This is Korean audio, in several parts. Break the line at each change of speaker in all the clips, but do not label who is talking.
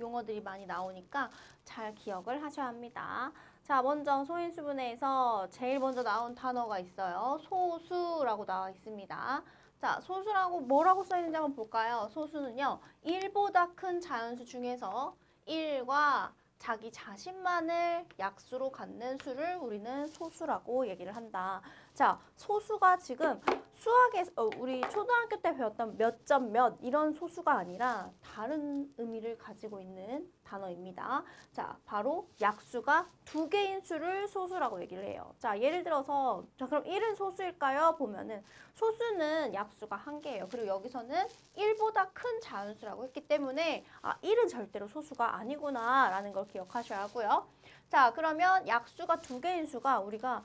용어들이 많이 나오니까 잘 기억을 하셔야 합니다. 자, 먼저 소인수분해에서 제일 먼저 나온 단어가 있어요. 소수라고 나와 있습니다. 자, 소수라고 뭐라고 써 있는지 한번 볼까요? 소수는요, 1보다 큰 자연수 중에서 1과 자기 자신만을 약수로 갖는 수를 우리는 소수라고 얘기를 한다. 자, 소수가 지금 수학에서 우리 초등학교 때 배웠던 몇 점 몇 이런 소수가 아니라 다른 의미를 가지고 있는 단어입니다. 자, 바로 약수가 두 개인 수를 소수라고 얘기를 해요. 자, 예를 들어서 자, 그럼 1은 소수일까요? 보면은 소수는 약수가 한 개예요. 그리고 여기서는 1보다 큰 자연수라고 했기 때문에 1은 절대로 소수가 아니구나 라는 걸 기억하셔야 하고요. 자, 그러면 약수가 두 개인 수가 우리가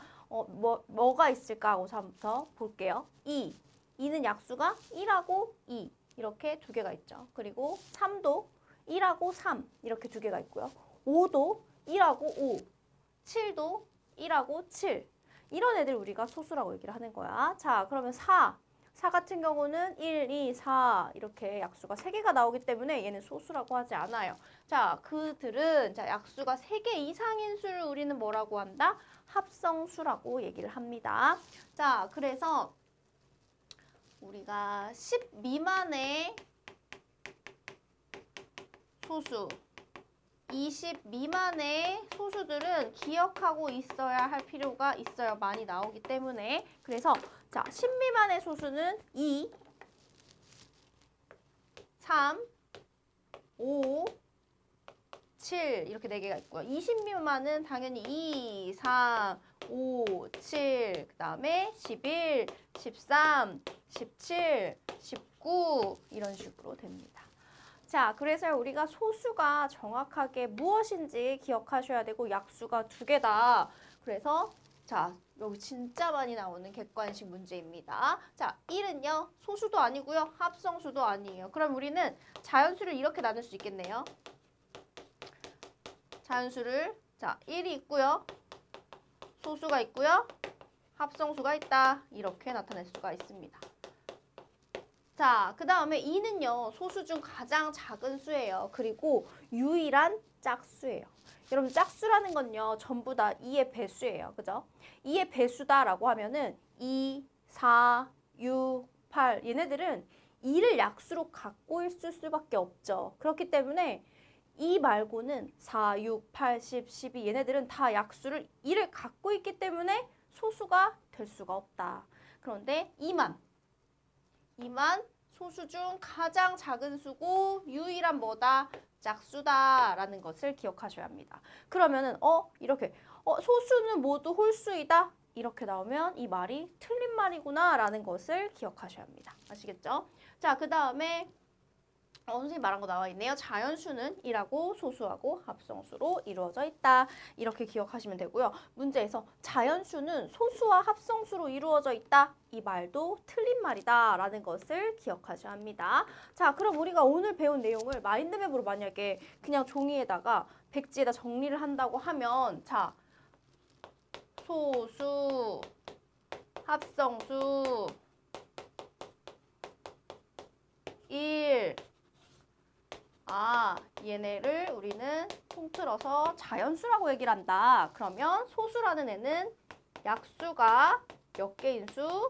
뭐가 있을까 하고 한부터 볼게요. 2는 약수가 1하고 2 이렇게 두 개가 있죠. 그리고 3도 1하고 3 이렇게 두 개가 있고요. 5도 1하고 5, 7도 1하고 7 이런 애들 우리가 소수라고 얘기를 하는 거야. 자, 그러면 4 같은 경우는 1, 2, 4 이렇게 약수가 3개가 나오기 때문에 얘는 소수라고 하지 않아요. 자, 그들은 약수가 3개 이상인 수를 우리는 뭐라고 한다? 합성수라고 얘기를 합니다. 자, 그래서 우리가 10 미만의 소수, 20 미만의 소수들은 기억하고 있어야 할 필요가 있어요. 많이 나오기 때문에. 그래서 자, 10 미만의 소수는 2, 3, 5, 7 이렇게 4개가 있고요. 20 미만은 당연히 2, 3, 5, 7, 그 다음에 11, 13, 17, 19 이런 식으로 됩니다. 자, 그래서 우리가 소수가 정확하게 무엇인지 기억하셔야 되고 약수가 두 개다. 그래서 자, 여기 진짜 많이 나오는 객관식 문제입니다. 자, 1은요. 소수도 아니고요. 합성수도 아니에요. 그럼 우리는 자연수를 이렇게 나눌 수 있겠네요. 자연수를 자, 1이 있고요. 소수가 있고요. 합성수가 있다. 이렇게 나타낼 수가 있습니다. 자, 그 다음에 2는요. 소수 중 가장 작은 수예요. 그리고 유일한 짝수예요. 여러분 짝수라는 건요. 전부 다 2의 배수예요. 그죠? 2의 배수다라고 하면은 2, 4, 6, 8 얘네들은 2를 약수로 갖고 있을 수밖에 없죠. 그렇기 때문에 2 말고는 4, 6, 8, 10, 12 얘네들은 다 약수를 2를 갖고 있기 때문에 소수가 될 수가 없다. 그런데 2만 소수 중 가장 작은 수고 유일한 뭐다? 짝수다라는 것을 기억하셔야 합니다. 그러면은 이렇게 소수는 모두 홀수이다? 이렇게 나오면 이 말이 틀린 말이구나 라는 것을 기억하셔야 합니다. 아시겠죠? 자, 그 다음에 선생님 말한 거 나와 있네요. 자연수는 1하고 소수하고 합성수로 이루어져 있다. 이렇게 기억하시면 되고요. 문제에서 자연수는 소수와 합성수로 이루어져 있다. 이 말도 틀린 말이다. 라는 것을 기억하셔야 합니다. 자, 그럼 우리가 오늘 배운 내용을 마인드맵으로 만약에 그냥 종이에다가 백지에다 정리를 한다고 하면 자, 소수, 합성수, 1, 얘네를 우리는 통틀어서 자연수라고 얘기를 한다. 그러면 소수라는 애는 약수가 몇 개인 수?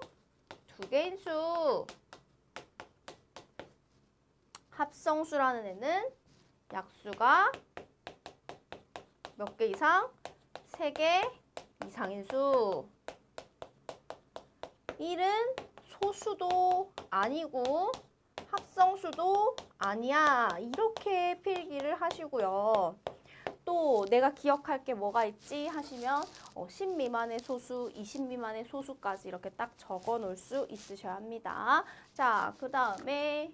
두 개인 수. 합성수라는 애는 약수가 몇 개 이상? 3개 이상인 수. 1은 소수도 아니고 합성수도 아니야. 이렇게 필기를 하시고요. 또 내가 기억할 게 뭐가 있지 하시면 10 미만의 소수, 20 미만의 소수까지 이렇게 딱 적어 놓을 수 있으셔야 합니다. 자, 그 다음에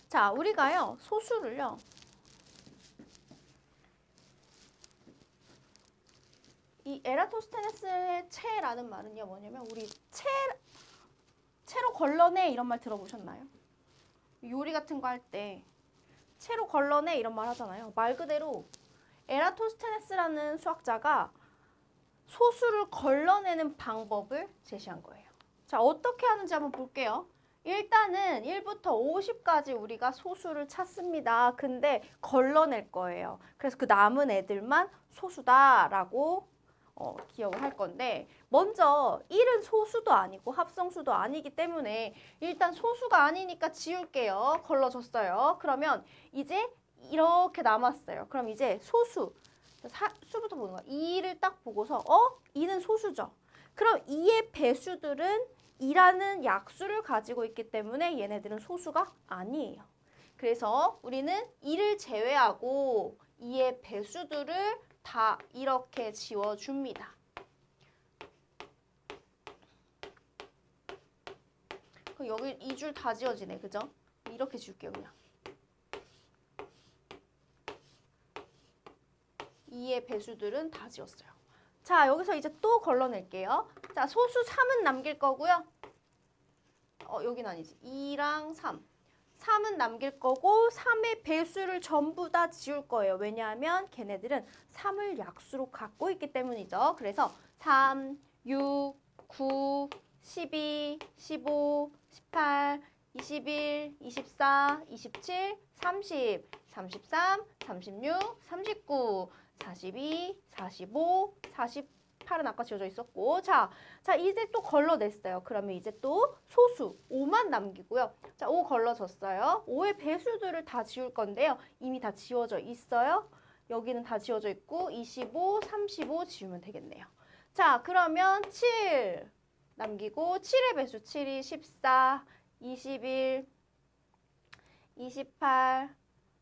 자, 우리가요. 소수를요. 이 에라토스테네스의 체라는 말은요. 뭐냐면 우리 채로 걸러내 이런 말 들어보셨나요? 요리 같은 거 할 때 채로 걸러내 이런 말 하잖아요. 말 그대로 에라토스테네스라는 수학자가 소수를 걸러내는 방법을 제시한 거예요. 자, 어떻게 하는지 한번 볼게요. 일단은 1부터 50까지 우리가 소수를 찾습니다. 근데 걸러낼 거예요. 그래서 그 남은 애들만 소수다라고 기억을 할 건데 먼저 1은 소수도 아니고 합성수도 아니기 때문에 일단 소수가 아니니까 지울게요. 걸러줬어요. 그러면 이제 이렇게 남았어요. 그럼 이제 소수, 수부터 보는 거야. 2를 딱 보고서 2는 소수죠. 그럼 2의 배수들은 2라는 약수를 가지고 있기 때문에 얘네들은 소수가 아니에요. 그래서 우리는 2를 제외하고 2의 배수들을 다 이렇게 지워줍니다. 그럼 여기 2줄 다 지워지네, 그죠? 이렇게 지울게요, 그냥. 2의 배수들은 다 지웠어요. 자, 여기서 이제 또 걸러낼게요. 자, 소수 3은 남길 거고요. 여긴 아니지. 2랑 3. 3은 남길 거고 3의 배수를 전부 다 지울 거예요. 왜냐하면 걔네들은 3을 약수로 갖고 있기 때문이죠. 그래서 3, 6, 9, 12, 15, 18, 21, 24, 27, 30, 33, 36, 39, 42, 45, 48은 아까 지워져 있었고 자 이제 또 걸러냈어요. 그러면 이제 또 소수 5만 남기고요. 자, 5 걸러졌어요. 5의 배수들을 다 지울 건데요. 이미 다 지워져 있어요. 여기는 다 지워져 있고 25, 35 지우면 되겠네요. 자, 그러면 7 남기고 7의 배수 7이 14, 21, 28,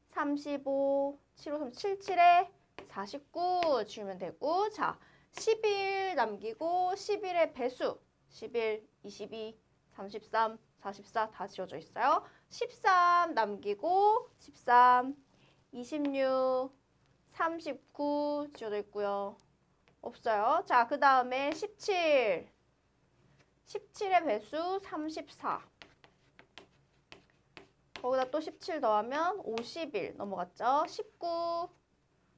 35, 7, 5, 3, 7, 7에 49 지우면 되고 자, 11 남기고 11의 배수 11, 22, 33, 44 다 지워져 있어요. 13 남기고 13, 26, 39 지워져 있고요. 없어요. 자, 그 다음에 17, 17의 배수 34 거기다 또 17 더하면 51 넘어갔죠. 19,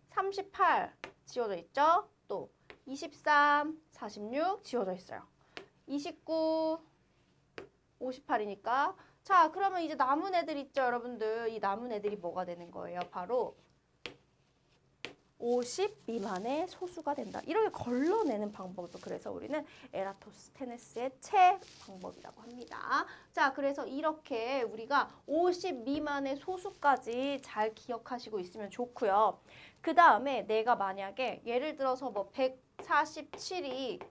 38 지워져 있죠. 또 23, 46 지워져 있어요. 29, 58이니까 자, 그러면 이제 남은 애들 있죠, 여러분들. 이 남은 애들이 뭐가 되는 거예요? 바로 50 미만의 소수가 된다. 이렇게 걸러내는 방법도 그래서 우리는 에라토스테네스의 채 방법이라고 합니다. 자, 그래서 이렇게 우리가 50 미만의 소수까지 잘 기억하시고 있으면 좋고요. 그 다음에 내가 만약에 예를 들어서 뭐 147이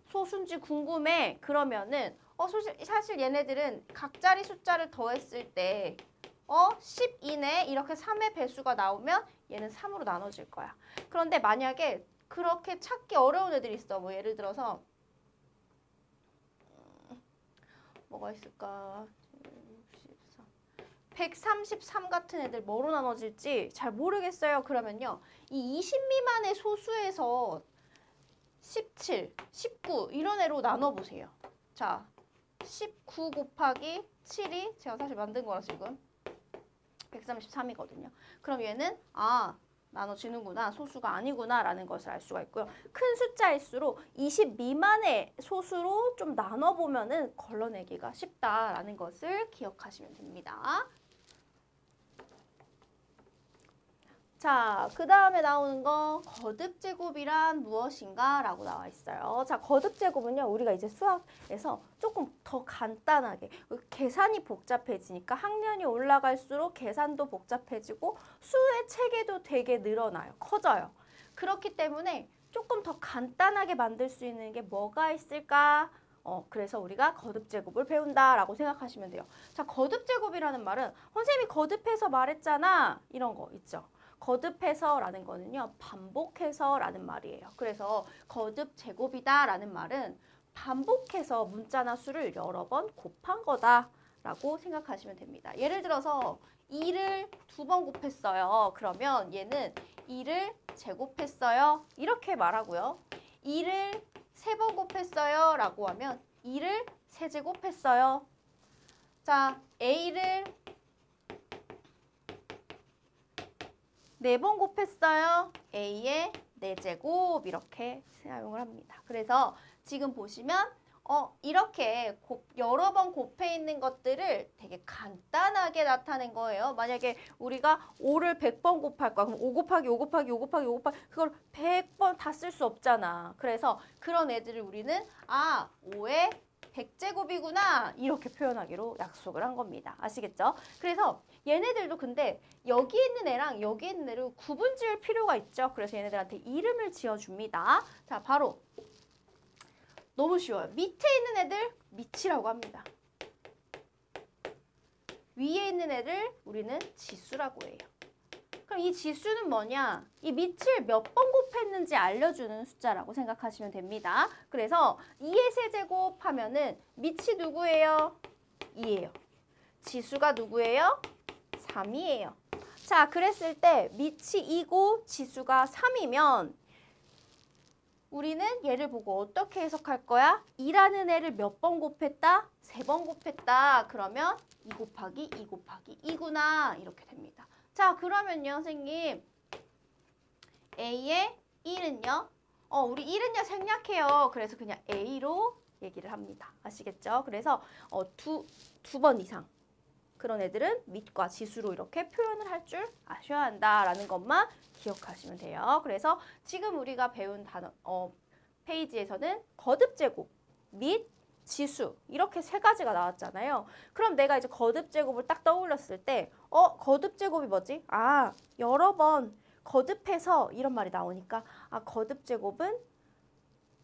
소수인지 궁금해. 그러면은 사실 얘네들은 각자리 숫자를 더했을 때 10 이내 이렇게 3의 배수가 나오면 얘는 3으로 나눠질 거야. 그런데 만약에 그렇게 찾기 어려운 애들이 있어. 뭐 예를 들어서 뭐가 있을까? 133 같은 애들 뭐로 나눠질지 잘 모르겠어요. 그러면요. 이 20 미만의 소수에서 17, 19 이런 애로 나눠보세요. 자, 19 곱하기 7이 제가 사실 만든 거라 지금 133이거든요. 그럼 얘는 나눠지는구나, 소수가 아니구나 라는 것을 알 수가 있고요. 큰 숫자일수록 20 미만의 소수로 좀 나눠보면은 걸러내기가 쉽다라는 것을 기억하시면 됩니다. 자, 그 다음에 나오는 거 거듭제곱이란 무엇인가 라고 나와 있어요. 자, 거듭제곱은요, 우리가 이제 수학에서 조금 더 간단하게 계산이 복잡해지니까 학년이 올라갈수록 계산도 복잡해지고 수의 체계도 되게 늘어나요. 커져요. 그렇기 때문에 조금 더 간단하게 만들 수 있는 게 뭐가 있을까? 그래서 우리가 거듭제곱을 배운다라고 생각하시면 돼요. 자, 거듭제곱이라는 말은 선생님이 거듭해서 말했잖아. 이런 거 있죠. 거듭해서라는 거는요, 반복해서라는 말이에요. 그래서 거듭 제곱이다라는 말은 반복해서 문자나 수를 여러 번 곱한 거다라고 생각하시면 됩니다. 예를 들어서 2를 2번 곱했어요. 그러면 얘는 2를 제곱했어요. 이렇게 말하고요. 2를 3번 곱했어요. 라고 하면 2를 세제곱했어요. 자, A를 4번 곱했어요. A의 4제곱 이렇게 사용을 합니다. 그래서 지금 보시면 이렇게 여러 번 곱해 있는 것들을 되게 간단하게 나타낸 거예요. 만약에 우리가 5를 100번 곱할 거야. 그럼 5 곱하기 5 곱하기 5 곱하기 5 곱하기 그걸 100번 다 쓸 수 없잖아. 그래서 그런 애들을 우리는 5의 100제곱이구나 이렇게 표현하기로 약속을 한 겁니다. 아시겠죠? 그래서 얘네들도 근데 여기 있는 애랑 여기 있는 애를 구분 지을 필요가 있죠. 그래서 얘네들한테 이름을 지어줍니다. 자, 바로 너무 쉬워요. 밑에 있는 애들 밑이라고 합니다. 위에 있는 애들 우리는 지수라고 해요. 그럼 이 지수는 뭐냐? 이 밑을 몇 번 곱했는지 알려주는 숫자라고 생각하시면 됩니다. 그래서 2의 세제곱 하면은 밑이 누구예요? 2예요. 지수가 누구예요? 3이에요. 자, 그랬을 때 밑이 2고 지수가 3이면 우리는 얘를 보고 어떻게 해석할 거야? 2라는 애를 몇 번 곱했다? 3번 곱했다. 그러면 2 곱하기 2 곱하기 2구나. 이렇게 됩니다. 자, 그러면요, 선생님. A의 1은요? 우리 1은요, 생략해요. 그래서 그냥 A로 얘기를 합니다. 아시겠죠? 그래서 두 번 이상. 그런 애들은 밑과 지수로 이렇게 표현을 할 줄 아셔야 한다라는 것만 기억하시면 돼요. 그래서 지금 우리가 배운 단어, 페이지에서는 거듭제곱, 밑, 지수 이렇게 세 가지가 나왔잖아요. 그럼 내가 이제 거듭제곱을 딱 떠올렸을 때 거듭제곱이 뭐지? 여러 번 거듭해서 이런 말이 나오니까 거듭제곱은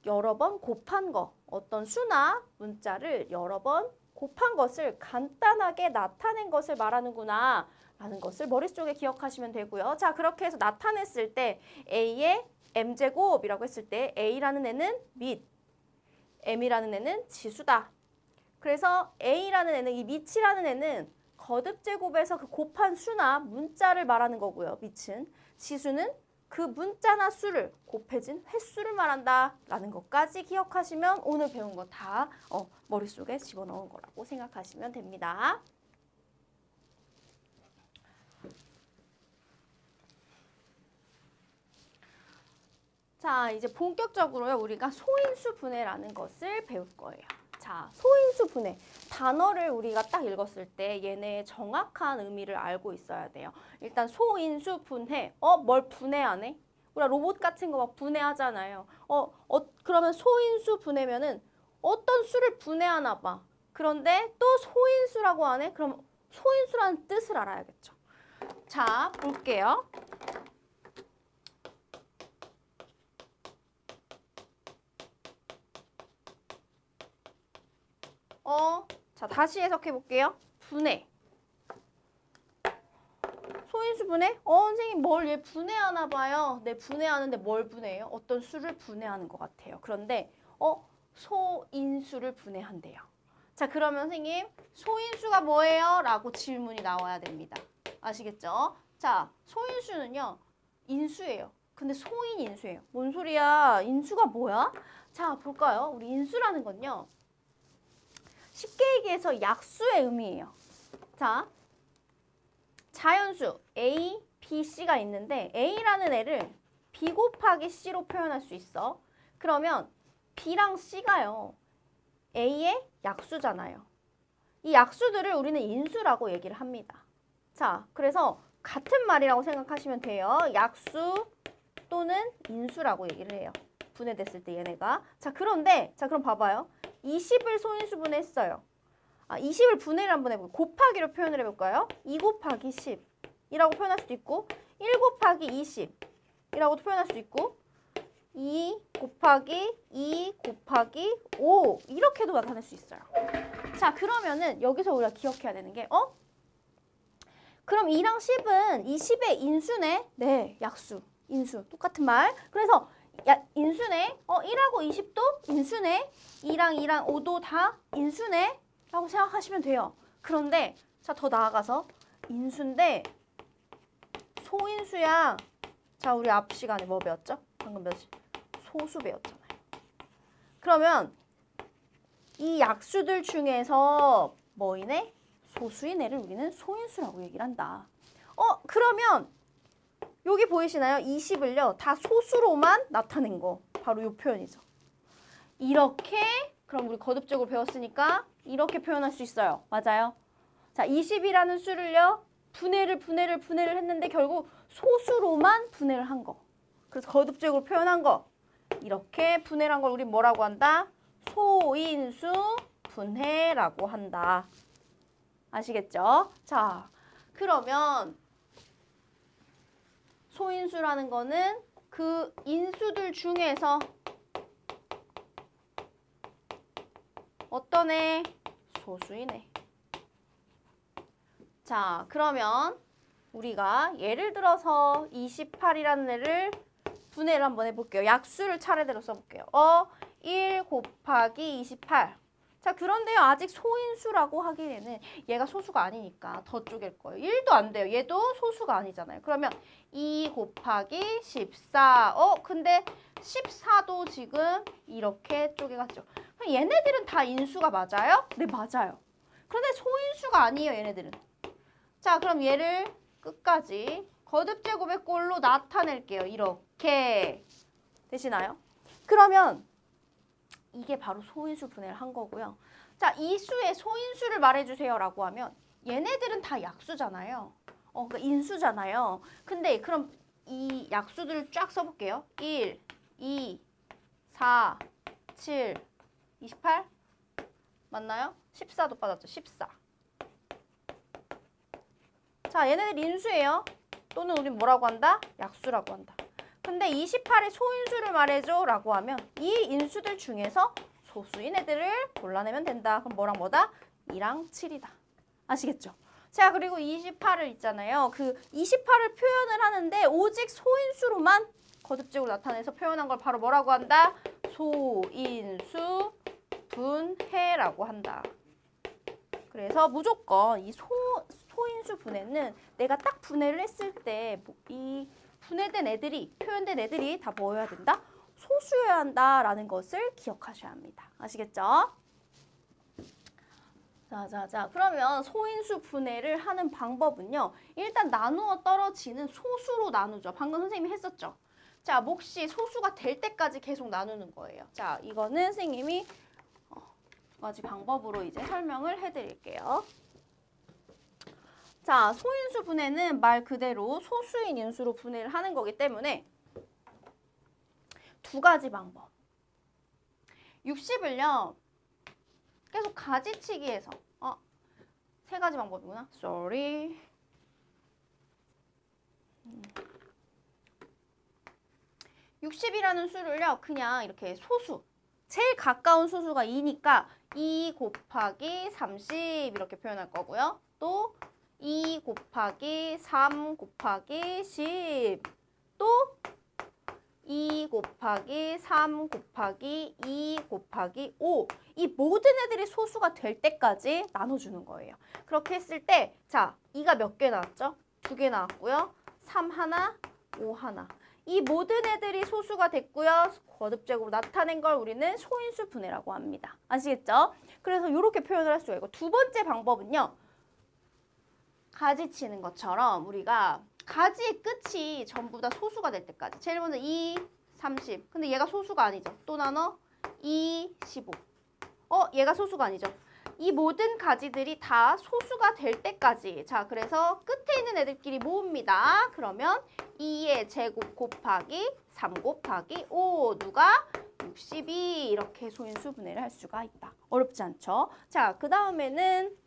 여러 번 곱한 거, 어떤 수나 문자를 여러 번 곱한 것을 간단하게 나타낸 것을 말하는구나 라는 것을 머릿속에 기억하시면 되고요. 자, 그렇게 해서 나타냈을 때 A의 M제곱이라고 했을 때 A라는 애는 밑, M이라는 애는 지수다. 그래서 A라는 애는 이 밑이라는 애는 거듭제곱에서 그 곱한 수나 문자를 말하는 거고요. 밑은. 지수는 그 문자나 수를 곱해진 횟수를 말한다 라는 것까지 기억하시면 오늘 배운 거 다 머릿속에 집어넣은 거라고 생각하시면 됩니다. 자, 이제 본격적으로요. 우리가 소인수 분해라는 것을 배울 거예요. 자, 소인수 분해. 단어를 우리가 딱 읽었을 때 얘네의 정확한 의미를 알고 있어야 돼요. 일단 소인수 분해. 뭘 분해하네? 우리가 로봇 같은 거 막 분해하잖아요. 그러면 소인수 분해면은 어떤 수를 분해하나 봐. 그런데 또 소인수라고 하네? 그럼 소인수라는 뜻을 알아야겠죠. 자, 볼게요. 자, 다시 해석해 볼게요. 분해. 소인수 분해? 선생님 뭘 얘 분해하나 봐요. 네, 분해하는데 뭘 분해해요? 어떤 수를 분해하는 것 같아요. 그런데 소인수를 분해한대요. 자, 그러면 선생님 소인수가 뭐예요? 라고 질문이 나와야 됩니다. 아시겠죠? 자, 소인수는요. 인수예요. 근데 소인 인수예요. 뭔 소리야? 인수가 뭐야? 자, 볼까요? 우리 인수라는 건요. 쉽게 얘기해서 약수의 의미예요. 자, 자연수 A, B, C가 있는데 A라는 애를 B 곱하기 C로 표현할 수 있어. 그러면 B랑 C가요. A의 약수잖아요. 이 약수들을 우리는 인수라고 얘기를 합니다. 자, 그래서 같은 말이라고 생각하시면 돼요. 약수 또는 인수라고 얘기를 해요. 분해됐을 때 얘네가. 자, 그런데 그럼 봐봐요. 20을 소인수 분해했어요. 20을 분해를 한번 해볼게요. 곱하기로 표현을 해볼까요? 2 곱하기 10이라고 표현할 수도 있고 1 곱하기 20이라고도 표현할 수도 있고 2 곱하기 2 곱하기 5 이렇게도 나타낼 수 있어요. 자, 그러면은 여기서 우리가 기억해야 되는 게 그럼 2랑 10은 20의 인수네? 네, 약수, 인수. 똑같은 말. 그래서 인수네. 1하고 20도 인수네. 2랑 5도 다 인수네. 라고 생각하시면 돼요. 그런데 자, 더 나아가서 인수인데 소인수야. 자, 우리 앞 시간에 뭐 배웠죠? 방금 소수 배웠잖아요. 그러면 이 약수들 중에서 뭐이네? 소수인 애를 우리는 소인수라고 얘기를 한다. 그러면 여기 보이시나요? 20을요. 다 소수로만 나타낸 거. 바로 이 표현이죠. 이렇게 그럼 우리 거듭적으로 배웠으니까 이렇게 표현할 수 있어요. 맞아요. 자, 20이라는 수를요. 분해를 했는데 결국 소수로만 분해를 한 거. 그래서 거듭적으로 표현한 거. 이렇게 분해를 한 걸 우리 뭐라고 한다? 소인수 분해라고 한다. 아시겠죠? 자, 그러면 소인수라는 거는 그 인수들 중에서 어떤 애? 소수이네. 자, 그러면 우리가 예를 들어서 28이라는 애를 분해를 한번 해볼게요. 약수를 차례대로 써볼게요. 1 곱하기 28. 자, 그런데요. 아직 소인수라고 하기에는 얘가 소수가 아니니까 더 쪼갤 거예요. 1도 안 돼요. 얘도 소수가 아니잖아요. 그러면 2 곱하기 14. 근데 14도 지금 이렇게 쪼개갔죠. 그럼 얘네들은 다 인수가 맞아요? 네, 맞아요. 그런데 소인수가 아니에요, 얘네들은. 자, 그럼 얘를 끝까지 거듭제곱의 꼴로 나타낼게요. 이렇게. 되시나요? 그러면 이게 바로 소인수 분해를 한 거고요. 자, 이 수의 소인수를 말해주세요 라고 하면 얘네들은 다 약수잖아요. 그러니까 인수잖아요. 근데 그럼 이 약수들을 쫙 써볼게요. 1, 2, 4, 7, 28 맞나요? 14도 빠졌죠. 14. 자, 얘네들 인수예요. 또는 우린 뭐라고 한다? 약수라고 한다. 근데 28의 소인수를 말해줘 라고 하면 이 인수들 중에서 소수인 애들을 골라내면 된다. 그럼 뭐랑 뭐다? 2랑 7이다. 아시겠죠? 자, 그리고 28을 있잖아요. 그 28을 표현을 하는데 오직 소인수로만 거듭적으로 나타내서 표현한 걸 바로 뭐라고 한다? 소인수 분해라고 한다. 그래서 무조건 이 소인수 분해는 내가 딱 분해를 했을 때 이 분해된 애들이, 표현된 애들이 다 뭐여야 된다? 소수여야 한다라는 것을 기억하셔야 합니다. 아시겠죠? 자. 그러면 소인수 분해를 하는 방법은요. 일단 나누어 떨어지는 소수로 나누죠. 방금 선생님이 했었죠. 자, 몫이 소수가 될 때까지 계속 나누는 거예요. 자, 이거는 선생님이 두 가지 방법으로 이제 설명을 해드릴게요. 자, 소인수 분해는 말 그대로 소수인 인수로 분해를 하는 거기 때문에 두 가지 방법. 60을요. 계속 가지치기해서 세 가지 방법이구나. Sorry. 60이라는 수를요. 그냥 이렇게 소수. 제일 가까운 소수가 2니까 2 곱하기 30 이렇게 표현할 거고요. 또 2 곱하기 3 곱하기 10. 또 2 곱하기 3 곱하기 2 곱하기 5. 이 모든 애들이 소수가 될 때까지 나눠주는 거예요. 그렇게 했을 때, 자, 2가 몇 개 나왔죠? 2개 나왔고요. 3 하나, 5 하나. 이 모든 애들이 소수가 됐고요. 거듭제곱으로 나타낸 걸 우리는 소인수 분해라고 합니다. 아시겠죠? 그래서 이렇게 표현을 할 수가 있고, 두 번째 방법은요. 가지 치는 것처럼 우리가 가지의 끝이 전부 다 소수가 될 때까지. 제일 먼저 2, 30. 근데 얘가 소수가 아니죠. 또 나눠 2, 15. 얘가 소수가 아니죠. 이 모든 가지들이 다 소수가 될 때까지. 자, 그래서 끝에 있는 애들끼리 모읍니다. 그러면 2의 제곱 곱하기 3 곱하기 5. 누가? 62. 이렇게 소인수 분해를 할 수가 있다. 어렵지 않죠? 자, 그 다음에는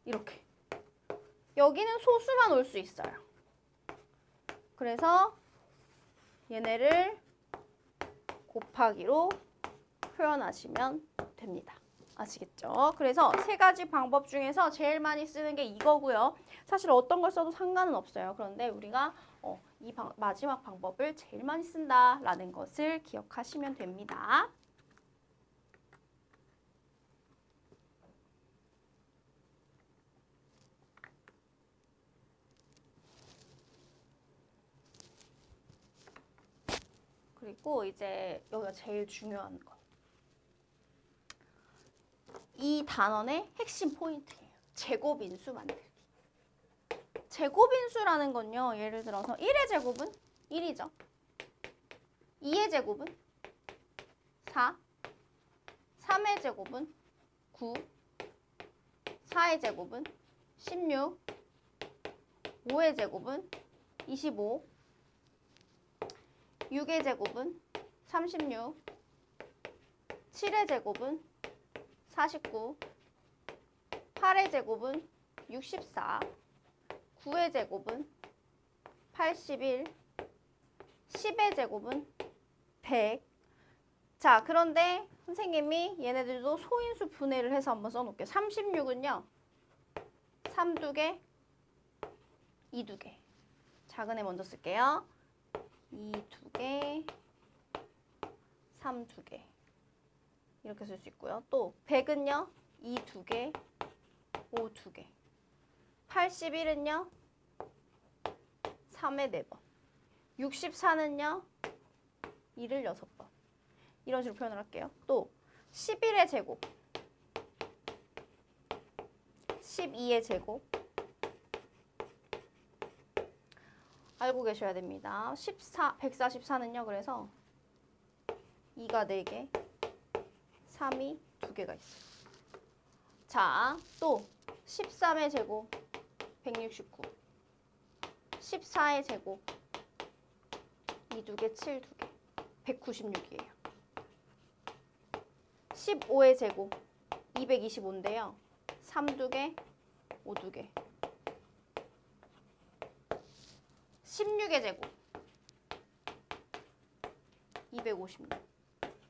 이렇게. 여기는 소수만 올 수 있어요. 그래서 얘네를 곱하기로 표현하시면 됩니다. 아시겠죠? 그래서 세 가지 방법 중에서 제일 많이 쓰는 게 이거고요. 사실 어떤 걸 써도 상관은 없어요. 그런데 우리가 마지막 방법을 제일 많이 쓴다라는 것을 기억하시면 됩니다. 그리고 이제 여기가 제일 중요한 거. 이 단원의 핵심 포인트예요. 제곱인수 만들기. 제곱인수라는 건요. 예를 들어서 1의 제곱은 1이죠. 2의 제곱은 4. 3의 제곱은 9. 4의 제곱은 16. 5의 제곱은 25. 6의 제곱은 36. 7의 제곱은 49. 8의 제곱은 64. 9의 제곱은 81. 10의 제곱은 100. 자, 그런데 선생님이 얘네들도 소인수 분해를 해서 한번 써놓을게요. 36은요. 3 2개, 2 2개. 작은 애 먼저 쓸게요. 2 2개, 3 2개. 이렇게 쓸 수 있고요. 또 100은요. 2 2개, 5 2개. 81은요. 3에 4번. 64는요. 2를 6번. 이런 식으로 표현을 할게요. 또 11의 제곱, 12의 제곱. 알고 계셔야 됩니다. 144는요. 그래서 2가 4개, 3이 2개가 있어요. 자, 또 13의 제곱, 169. 14의 제곱, 2 2개, 7 2개, 196이에요. 15의 제곱, 225인데요. 3 2개, 5 2개. 16의 제곱, 256.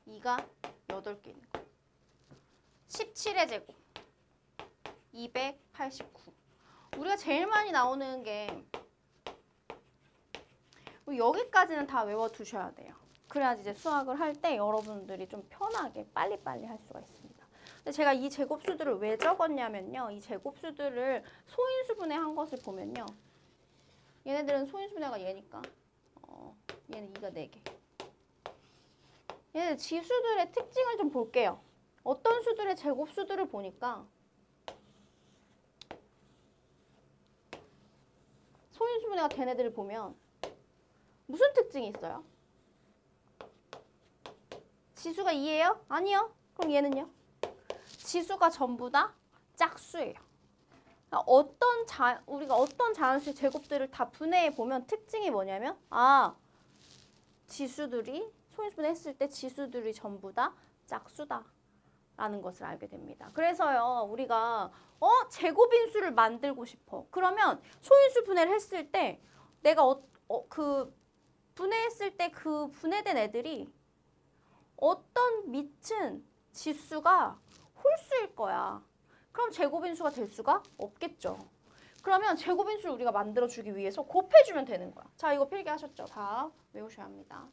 2가 8개 있는 거. 17의 제곱, 289. 우리가 제일 많이 나오는 게 여기까지는 다 외워두셔야 돼요. 그래야지 이제 수학을 할 때 여러분들이 좀 편하게 빨리빨리 할 수가 있습니다. 근데 제가 이 제곱수들을 왜 적었냐면요. 이 제곱수들을 소인수분해한 것을 보면요. 얘네들은 소인수분해가 얘니까 얘는 2가 4개. 얘네들 지수들의 특징을 좀 볼게요. 어떤 수들의 제곱수들을 보니까 소인수분해가 된 애들을 보면 무슨 특징이 있어요? 지수가 2예요? 아니요. 그럼 얘는요? 지수가 전부 다 짝수예요. 우리가 어떤 자연수의 제곱들을 다 분해해 보면 특징이 뭐냐면 지수들이 소인수분해 했을 때 지수들이 전부 다 짝수다 라는 것을 알게 됩니다. 그래서요. 우리가 제곱인수를 만들고 싶어. 그러면 소인수 분해를 했을 때 내가 분해했을 때 그 분해된 애들이 어떤 밑은 지수가 홀수일 거야. 그럼 제곱인수가 될 수가 없겠죠. 그러면 제곱인수를 우리가 만들어주기 위해서 곱해주면 되는 거야. 자, 이거 필기하셨죠? 다 외우셔야 합니다.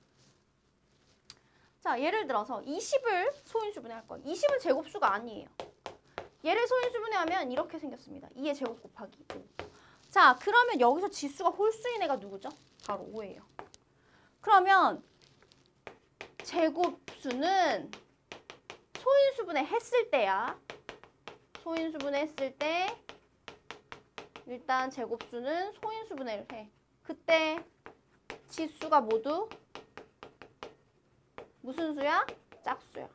자, 예를 들어서 20을 소인수분해할 거야. 20은 제곱수가 아니에요. 얘를 소인수분해하면 이렇게 생겼습니다. 2의 제곱 곱하기 5. 자, 그러면 여기서 지수가 홀수인 애가 누구죠? 바로 5예요. 그러면 제곱수는 소인수분해 했을 때야. 소인수분해 했을 때 일단 제곱수는 소인수분해를 해. 그때 지수가 모두 무슨 수야? 짝수야.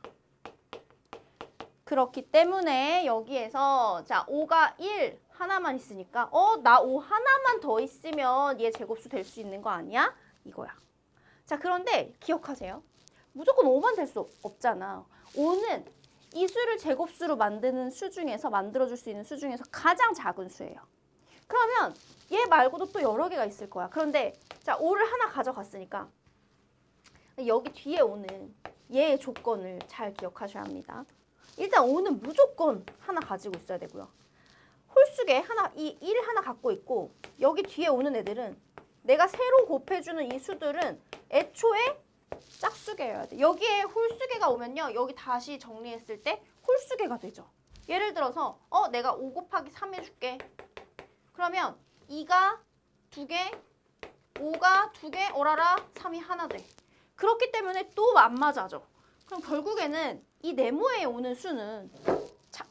그렇기 때문에 여기에서 자 5가 1 하나만 있으니까 나 5 하나만 더 있으면 얘 제곱수 될 수 있는 거 아니야? 이거야. 자, 그런데 기억하세요. 무조건 5만 될 수 없잖아. 5는 이 수를 제곱수로 만들어줄 수 있는 수 중에서 가장 작은 수예요. 그러면 얘 말고도 또 여러 개가 있을 거야. 그런데 자 5를 하나 가져갔으니까 여기 뒤에 오는 얘의 조건을 잘 기억하셔야 합니다. 일단 5는 무조건 하나 가지고 있어야 되고요. 홀수계 이 1 하나 갖고 있고 여기 뒤에 오는 애들은 내가 새로 곱해주는 이 수들은 애초에 짝수계여야 돼. 여기에 홀수계가 오면요. 여기 다시 정리했을 때 홀수계가 되죠. 예를 들어서 내가 5 곱하기 3 해줄게. 그러면 2가 2개, 5가 2개, 오라라 3이 하나 돼. 그렇기 때문에 또 안 맞아져. 그럼 결국에는 이 네모에 오는 수는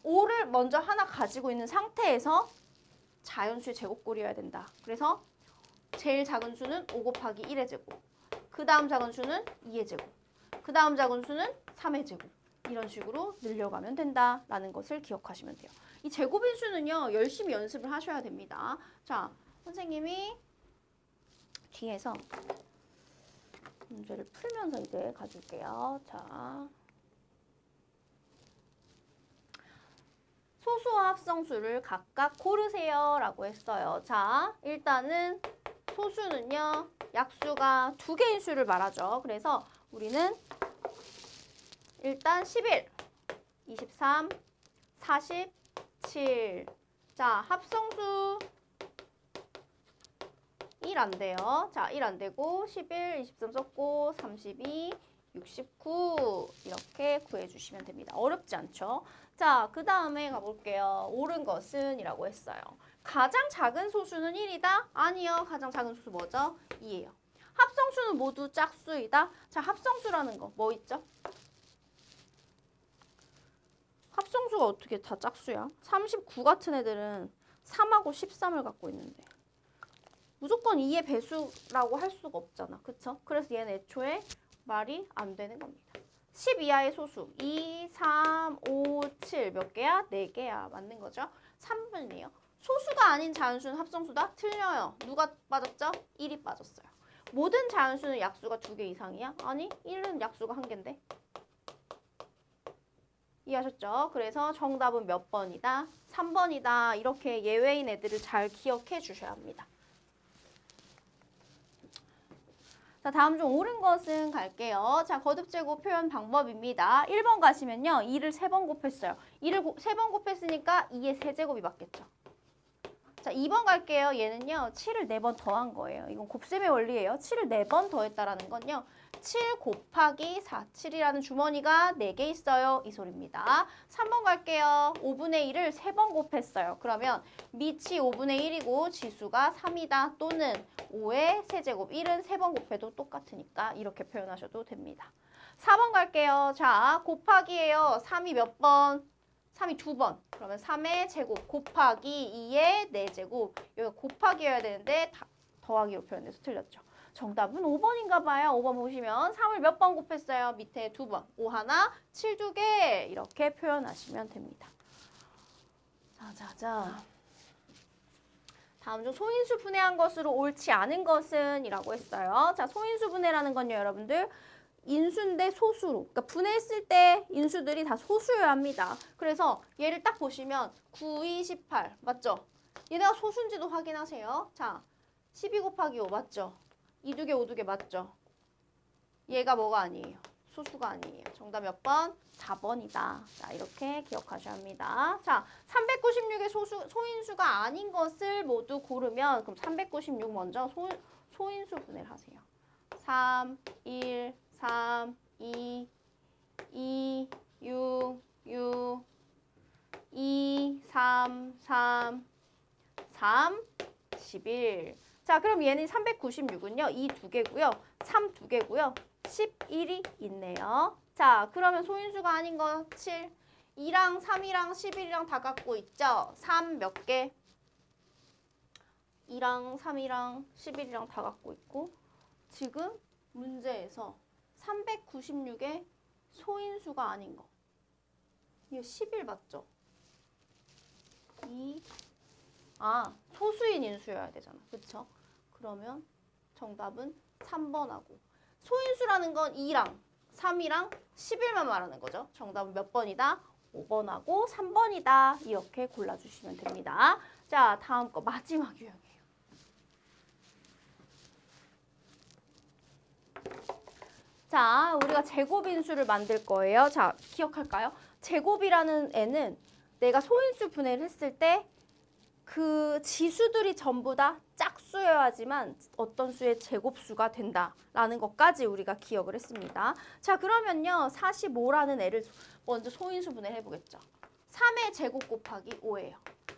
5를 먼저 하나 가지고 있는 상태에서 자연수의 제곱꼴이어야 된다. 그래서 제일 작은 수는 5 곱하기 1의 제곱. 그 다음 작은 수는 2의 제곱. 그 다음 작은 수는 3의 제곱. 이런 식으로 늘려가면 된다라는 것을 기억하시면 돼요. 이 제곱인수는요. 열심히 연습을 하셔야 됩니다. 자, 선생님이 뒤에서 문제를 풀면서 이제 가줄게요. 자, 소수와 합성수를 각각 고르세요 라고 했어요. 자, 일단은 소수는요. 약수가 2개인 수를 말하죠. 그래서 우리는 일단 11, 23, 47. 자, 합성수 1 안 돼요. 자, 1 안 되고 11, 23 썼고 32, 69 이렇게 구해주시면 됩니다. 어렵지 않죠? 자, 그 다음에 가볼게요. 옳은 것은 이라고 했어요. 가장 작은 소수는 1이다? 아니요. 가장 작은 소수 뭐죠? 2예요. 합성수는 모두 짝수이다? 자, 합성수라는 거 뭐 있죠? 합성수가 어떻게 다 짝수야? 39 같은 애들은 3하고 13을 갖고 있는데 무조건 2의 배수라고 할 수가 없잖아. 그쵸? 그래서 얘는 애초에 말이 안 되는 겁니다. 10 이하의 소수 2, 3, 5, 7 몇 개야? 4개야. 맞는 거죠? 3분이에요. 소수가 아닌 자연수는 합성수다? 틀려요. 누가 빠졌죠? 1이 빠졌어요. 모든 자연수는 약수가 2개 이상이야? 아니, 1은 약수가 1개인데. 이해하셨죠? 그래서 정답은 몇 번이다? 3번이다. 이렇게 예외인 애들을 잘 기억해 주셔야 합니다. 자, 다음 중 옳은 것은 갈게요. 자, 거듭제곱 표현 방법입니다. 1번 가시면요. 2를 3번 곱했어요. 2를 3번 곱했으니까 2의 세제곱이 맞겠죠. 자, 2번 갈게요. 얘는요. 7을 4번 더한 거예요. 이건 곱셈의 원리예요. 7을 4번 더했다라는 건요. 7 곱하기 4, 7이라는 주머니가 4개 있어요. 이 소리입니다. 3번 갈게요. 5분의 1을 3번 곱했어요. 그러면 밑이 5분의 1이고 지수가 3이다. 또는 5의 세제곱. 1은 3번 곱해도 똑같으니까 이렇게 표현하셔도 됩니다. 4번 갈게요. 자, 곱하기예요. 3이 몇 번? 3이 2번. 그러면 3의 제곱 곱하기 2의 4제곱. 여기가 곱하기여야 되는데 더하기로 표현해서 틀렸죠. 정답은 5번인가 봐요. 5번 보시면 3을 몇 번 곱했어요? 밑에 2번. 5 하나, 7 2개 이렇게 표현하시면 됩니다. 자. 다음 중 소인수 분해한 것으로 옳지 않은 것은 이라고 했어요. 자, 소인수 분해라는 건요, 여러분들. 인수인데 소수로. 그러니까 분해했을 때 인수들이 다 소수여야 합니다. 그래서 얘를 딱 보시면 9, 2, 18 맞죠? 얘네가 소수인지도 확인하세요. 자, 12 곱하기 5 맞죠? 2, 2개, 5, 2개 맞죠? 얘가 뭐가 아니에요? 소수가 아니에요. 정답 몇 번? 4번이다. 자, 이렇게 기억하셔야 합니다. 자, 396의 소인수가 아닌 것을 모두 고르면 그럼 396 먼저 소인수 분해를 하세요. 3, 1, 3, 2, 6, 2, 3, 11. 자, 그럼 얘는 396은요. 2 2개고요. 3 2개고요. 11이 있네요. 자, 그러면 소인수가 아닌 거 7. 2랑 3이랑 11이랑 다 갖고 있죠? 3 몇 개? 2랑 3이랑 11이랑 다 갖고 있고 지금 문제에서 396의 소인수가 아닌 거. 이거 11 맞죠? 소수인 인수여야 되잖아. 그쵸? 그러면 정답은 3번하고 소인수라는 건 2랑 3이랑 11만 말하는 거죠. 정답은 몇 번이다? 5번하고 3번이다. 이렇게 골라주시면 됩니다. 자, 다음 거 마지막 유형이에요. 자, 우리가 제곱인수를 만들 거예요. 자, 기억할까요? 제곱이라는 애는 내가 소인수 분해를 했을 때 그 지수들이 전부 다 짝수여야지만 어떤 수의 제곱수가 된다라는 것까지 우리가 기억을 했습니다. 자, 그러면요. 45라는 애를 먼저 소인수 분해를 해보겠죠. 3의 제곱 곱하기 5예요.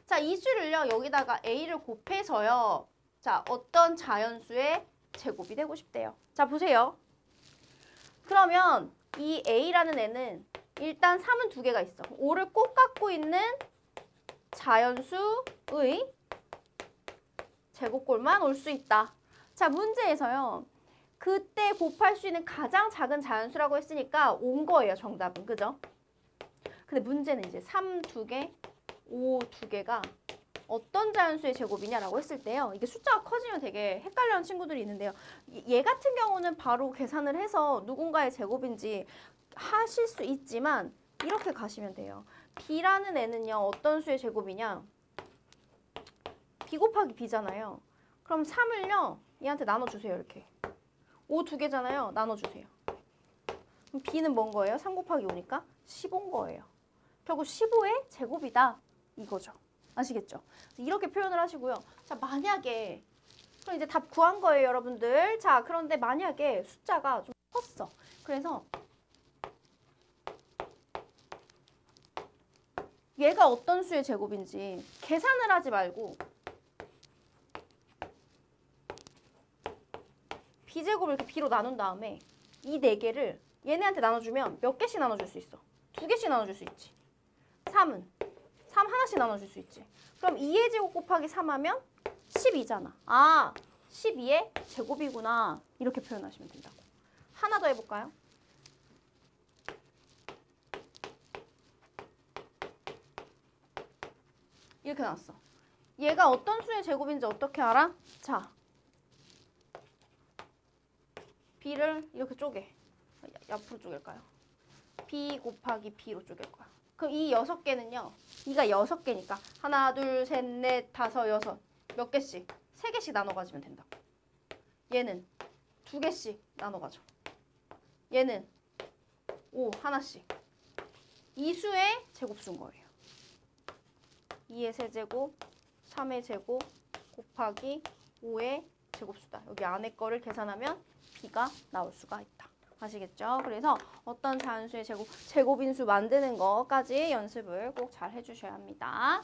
자, 이 수를요. 여기다가 A를 곱해서요. 자, 어떤 자연수의 제곱이 되고 싶대요. 자, 보세요. 그러면 이 A라는 애는 일단 3은 두 개가 있어. 5를 꼭 갖고 있는 자연수의 제곱골만 올 수 있다. 자, 문제에서요. 그때 곱할 수 있는 가장 작은 자연수라고 했으니까 온 거예요, 정답은. 그죠? 근데 문제는 이제 3 두 개, 5 두 개가 어떤 자연수의 제곱이냐라고 했을 때요. 이게 숫자가 커지면 되게 헷갈려하는 친구들이 있는데요. 얘 같은 경우는 바로 계산을 해서 누군가의 제곱인지 하실 수 있지만 이렇게 가시면 돼요. B라는 애는요. 어떤 수의 제곱이냐? B 곱하기 B잖아요. 그럼 3을요. 얘한테 나눠주세요. 이렇게. 5 두 개잖아요. 나눠주세요. 그럼 B는 뭔 거예요? 3 곱하기 5니까 15인 거예요. 결국 15의 제곱이다. 이거죠. 아시겠죠? 이렇게 표현을 하시고요. 자, 만약에 그럼 이제 답 구한 거예요, 여러분들. 자, 그런데 만약에 숫자가 좀 컸어. 그래서 얘가 어떤 수의 제곱인지 계산을 하지 말고 B제곱을 이렇게 B로 나눈 다음에 이 4개를 얘네한테 나눠주면 몇 개씩 나눠줄 수 있어? 2개씩 나눠줄 수 있지. 3은 3 하나씩 나눠줄 수 있지. 그럼 2의 제곱 곱하기 3 하면 12잖아. 아, 12의 제곱이구나. 이렇게 표현하시면 된다고. 하나 더 해볼까요? 이렇게 나왔어. 얘가 어떤 수의 제곱인지 어떻게 알아? 자, B를 이렇게 쪼개. 옆으로 쪼갤까요? B 곱하기 B로 쪼갤 거야. 그럼 이 6개는요. 이가 6개니까 하나, 둘, 셋, 넷, 다섯, 여섯. 몇 개씩? 3개씩 나눠 가지면 된다고. 얘는 2개씩 나눠 가져. 얘는 5 하나씩. 이 수의 제곱수인 거예요. 2의 세제곱, 3의 제곱 곱하기 5의 제곱수다. 여기 안에 거를 계산하면 B가 나올 수가 있다. 아시겠죠? 그래서 어떤 자연수의 제곱인수 만드는 거까지 연습을 꼭 잘 해주셔야 합니다.